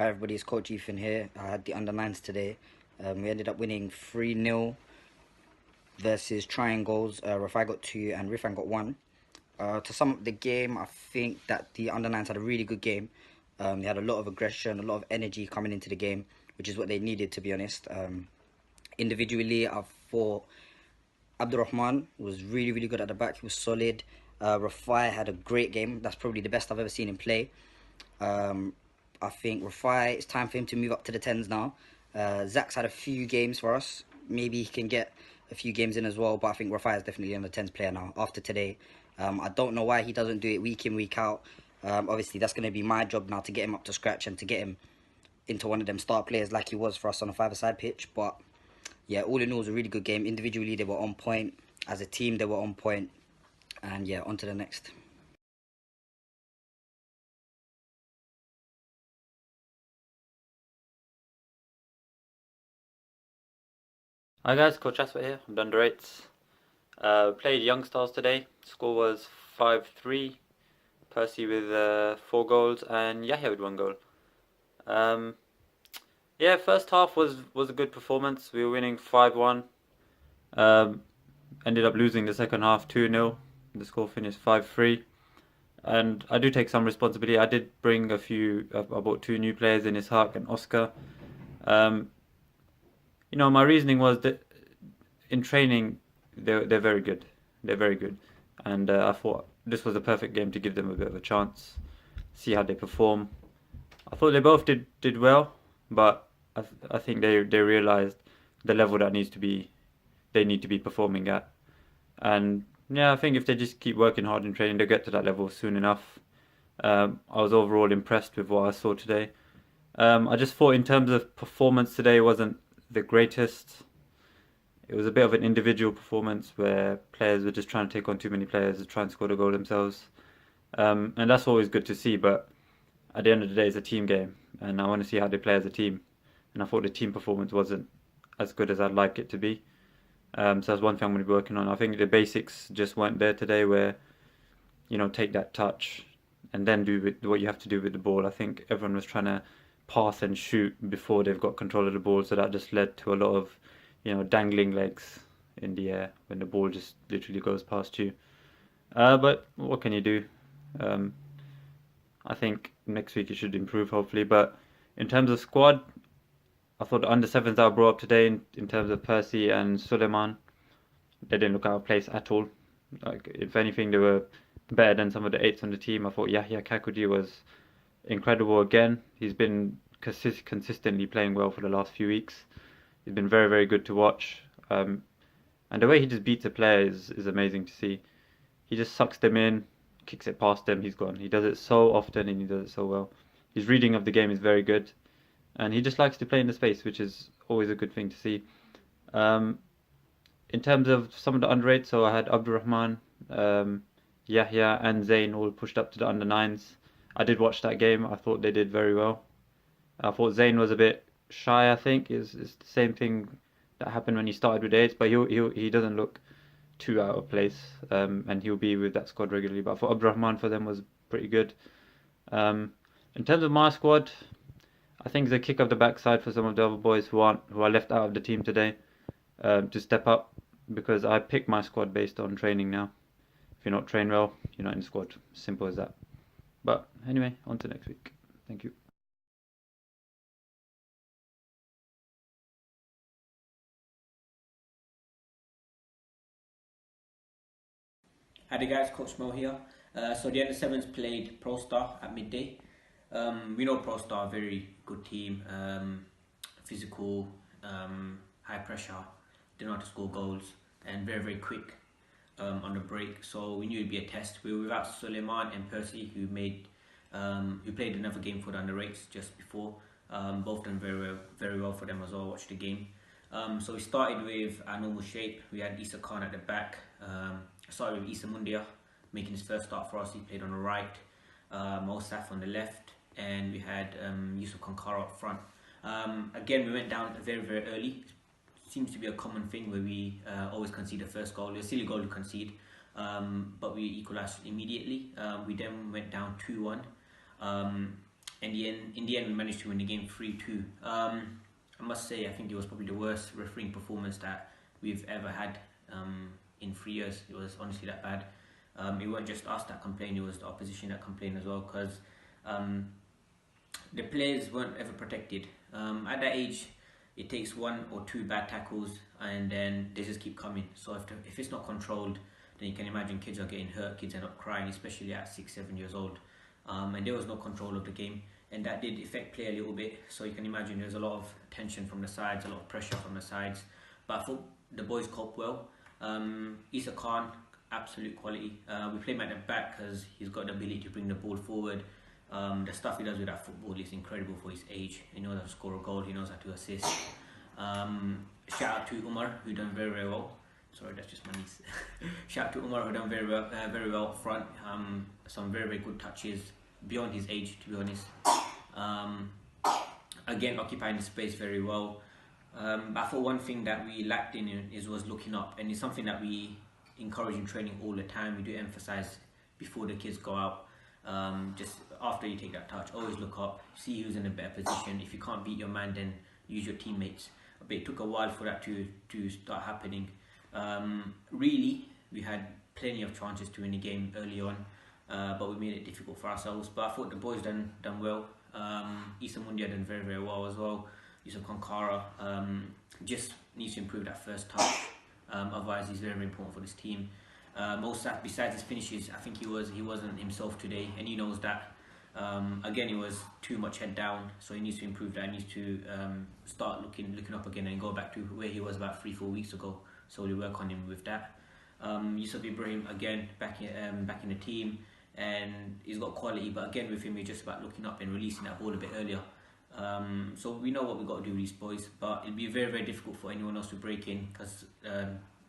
Hi everybody, it's Coach Ethan here. I had the under-9s today. We ended up winning 3-0 versus Triangles. Rafai got 2 and Rifan got 1. To sum up the game, I think that the under-9s had a really good game. They had a lot of aggression, a lot of energy coming into the game, which is what they needed, to be honest. Individually, I thought Abdurrahman was really, really good at the back. He was solid. Rafai had a great game. That's probably the best I've ever seen him play. I think Rafai, it's time for him to move up to the 10s now. Zach's had a few games for us. Maybe he can get a few games in as well, but I think Rafai is definitely on the 10s player now after today. I don't know why he doesn't do it week in, week out. Obviously, that's going to be my job now to get him up to scratch and to get him into one of them start players like he was for us on a five-a-side pitch. But yeah, all in all, it was a really good game. Individually, they were on point. As a team, they were on point. And yeah, on to the next. Hi guys, Coach Asper here. I'm done rates. Played Young Stars today. Score was 5-3. Percy with 4 goals and Yahya with 1 goal. Yeah, first half was a good performance. We were winning 5-1. Ended up losing the second half 2-0. The score finished 5-3. And I do take some responsibility. I did bring I bought 2 new players in Ishaq and Oscar. My reasoning was that in training, they're very good. They're very good, and I thought this was a perfect game to give them a bit of a chance, see how they perform. I thought they both did well, but I think they realized the level that they need to be performing at, and yeah, I think if they just keep working hard in training, they'll get to that level soon enough. I was overall impressed with what I saw today. I just thought in terms of performance today wasn't the greatest. It was a bit of an individual performance where players were just trying to take on too many players and try and score the goal themselves. And that's always good to see, but at the end of the day, it's a team game, and I want to see how they play as a team. And I thought the team performance wasn't as good as I'd like it to be. So that's one thing I'm going to be working on. I think the basics just weren't there today where, take that touch and then do what you have to do with the ball. I think everyone was trying to pass and shoot before they've got control of the ball, so that just led to a lot of dangling legs in the air when the ball just literally goes past you. But what can you do? I think next week it should improve, hopefully. But in terms of squad, I thought the under sevens that I brought up today, in terms of Percy and Suleiman, they didn't look out of place at all. Like, if anything, they were better than some of the eights on the team. I thought Yahya Kakuji was incredible again. He's been consistently playing well for the last few weeks. He's been very, very good to watch. And the way he just beats a player is amazing to see. He just sucks them in, kicks it past them, he's gone. He does it so often and he does it so well. His reading of the game is very good. And he just likes to play in the space, which is always a good thing to see. In terms of some of the underrated, so I had Abdurrahman, Yahya, and Zain all pushed up to the under nines. I did watch that game. I thought they did very well. I thought Zain was a bit shy. I think is the same thing that happened when he started with eights, but he doesn't look too out of place, and he'll be with that squad regularly. But I thought Abdurrahman for them was pretty good. In terms of my squad, I think it's a kick of the backside for some of the other boys who are left out of the team today, to step up, because I pick my squad based on training now. If you're not trained well, you're not in the squad. Simple as that. But anyway, on to next week. Thank you. Hi there guys, Coach Mo here. So the under sevens played Pro Star at midday. We know Pro Star, a very good team, physical, high pressure, they know how to score goals, and very, very quick on the break. So we knew it'd be a test. We were without Suleiman and Percy, who played another game for the under rates just before. Both done very well for them as well. Watched the game. So we started with our normal shape. We had Issa Khan at the back. Started with Issa Mundia making his first start for us. He played on the right. Mosaf on the left, and we had Yusuf Kankara up front. Again, we went down very, very early. Seems to be a common thing where we always concede the first goal. It's a silly goal to concede, but we equalised immediately. We then went down 2-1. in the end, we managed to win the game 3-2. I must say, I think it was probably the worst refereeing performance that we've ever had in 3 years. It was honestly that bad. It wasn't just us that complained, it was the opposition that complained as well, because the players weren't ever protected. At that age, it takes 1 or 2 bad tackles and then they just keep coming. So if it's not controlled, then you can imagine kids are getting hurt, kids are not crying, especially at 6-7 years old. And there was no control of the game, and that did affect play a little bit. So you can imagine there's a lot of tension from the sides, a lot of pressure from the sides. But I thought the boys coped well. Isa Khan, absolute quality. We play him at the back because he's got the ability to bring the ball forward. The stuff he does with that football is incredible for his age. He knows how to score a goal, he knows how to assist. Shout out to Umar, who done very, very well. Sorry, that's just my niece. Shout out to Umar, who done very well up front. Some very, very good touches beyond his age, to be honest. Again, occupying the space very well. But I thought one thing that we lacked in was looking up, and it's something that we encourage in training all the time. We do emphasize before the kids go out. Just after you take that touch, always look up, see who's in a better position. If you can't beat your man, then use your teammates. But it took a while for that to start happening. Really, we had plenty of chances to win the game early on, but we made it difficult for ourselves. But I thought the boys done well. Issa Mundia done very, very well as well. Yusuf Konkara just needs to improve that first touch. Otherwise, he's very, very important for this team. Mosaf, besides his finishes, I think he wasn't himself today, and he knows that. Again, he was too much head down, so he needs to improve that. He needs to start looking up again and go back to where he was about 3-4 weeks ago. So we'll work on him with that. Yusuf Ibrahim again back in the team, and he's got quality. But again, with him, it's just about looking up and releasing that ball a bit earlier. So we know what we've got to do with these boys, but it'll be very, very difficult for anyone else to break in, because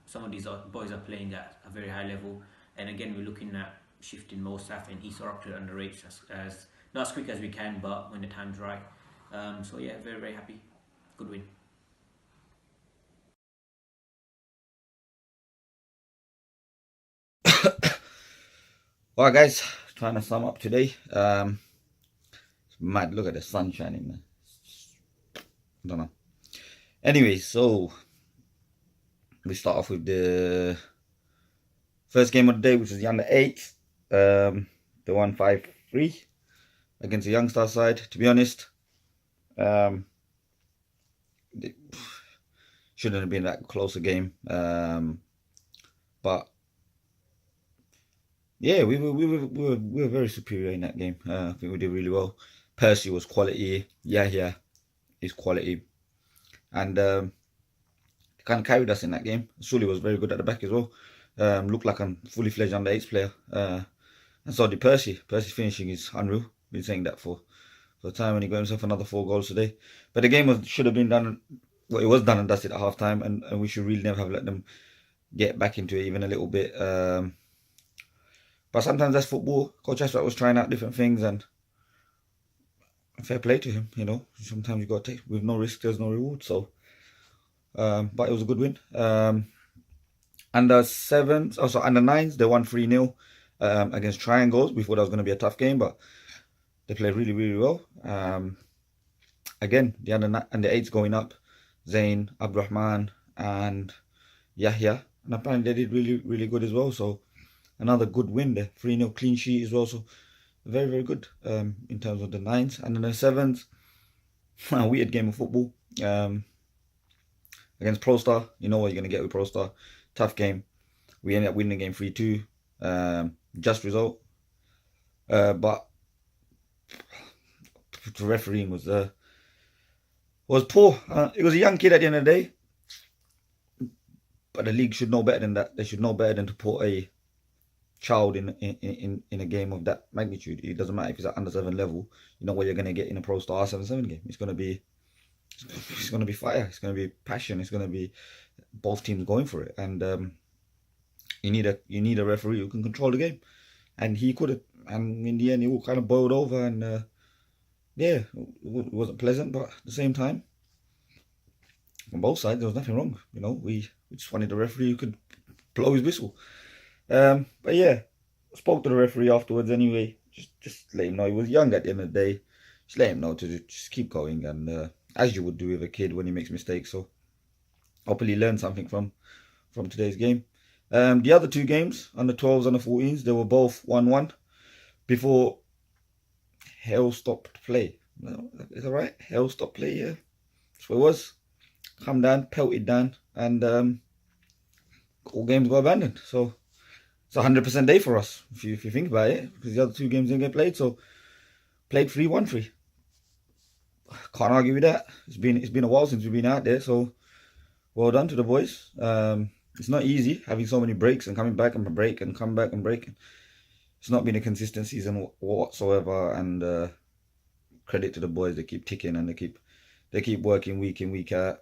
some of these boys are playing at a very high level. And again, we're looking at shifting Mosaf and Issa up to the underage as not as quick as we can, but when the time's right. So yeah, very, very happy. Good win. Alright guys, trying to sum up today. It's mad, look at the sun shining, man. I don't know. Anyway, so we start off with the first game of the day, which is the under 8s. The 1-5-3 against the Youngstar side. To be honest, it shouldn't have been that close a game. But yeah, we were very superior in that game. I think we did really well. Percy was quality. Yeah, he's quality, and kind of carried us in that game. Sully was very good at the back as well. Looked like a fully fledged under 8s player. And so did Percy. Percy's finishing is unreal. Been saying that for a time, when he got himself another 4 goals today. But the game should have been done. Well, it was done and dusted at half time, and we should really never have let them get back into it even a little bit. But sometimes that's football. Coach Ashford was trying out different things, and fair play to him, you know. Sometimes you got to take, with no risk, there's no reward. So, but it was a good win. Under 7s, also under 9s, they won 3-0 against Triangles. We thought that was going to be a tough game, but they played really, really well. Again, the under 8s going up, Zain, Abdurrahman, and Yahya, and apparently they did really, really good as well. So another good win there. 3-0 clean sheet as well. So very, very good in terms of the 9s. And then the 7s, a weird game of football against ProStar. You know what you're going to get with ProStar. Tough game. We ended up winning the game 3-2. Just result. But the refereeing was poor. It was a young kid at the end of the day. But the league should know better than that. They should know better than to put a child in a game of that magnitude. It doesn't matter if it's at under 7 level. You know what you're going to get in a Pro Star 7-7 game. It's going to be fire. It's going to be passion. It's going to be both teams going for it. And you need a referee who can control the game, and he couldn't. And in the end, it all kind of boiled over. And yeah, it wasn't pleasant, but at the same time, on both sides, there was nothing wrong. You know, we just wanted a referee who could blow his whistle. But yeah, I spoke to the referee afterwards anyway. Just let him know he was young at the end of the day. just let him know to just keep going, and as you would do with a kid when he makes mistakes. So hopefully learn something from today's game. The other two games, under 12s and the 14s, they were both 1-1 before hell stopped play. No, is that right? Hell stopped play, yeah. That's what it was. Come down, pelted down, and all games got abandoned. So it's a 100% day for us, if you think about it, because the other two games didn't get played. So played 3-1-3. Can't argue with that. It's been a while since we've been out there, so well done to the boys. It's not easy having so many breaks and coming back and break and come back and break. It's not been a consistent season whatsoever, and credit to the boys. They keep ticking and they keep working week in, week out,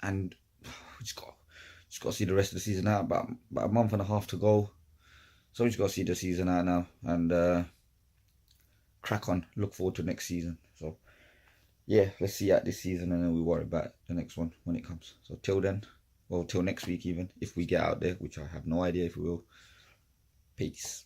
and we just got to see the rest of the season out. About a month and a half to go, so we just got to see the season out now and crack on. Look forward to next season. So yeah, let's see out this season, and then we worry about the next one when it comes. So till then, well, till next week even, if we get out there, which I have no idea if we will. Peace.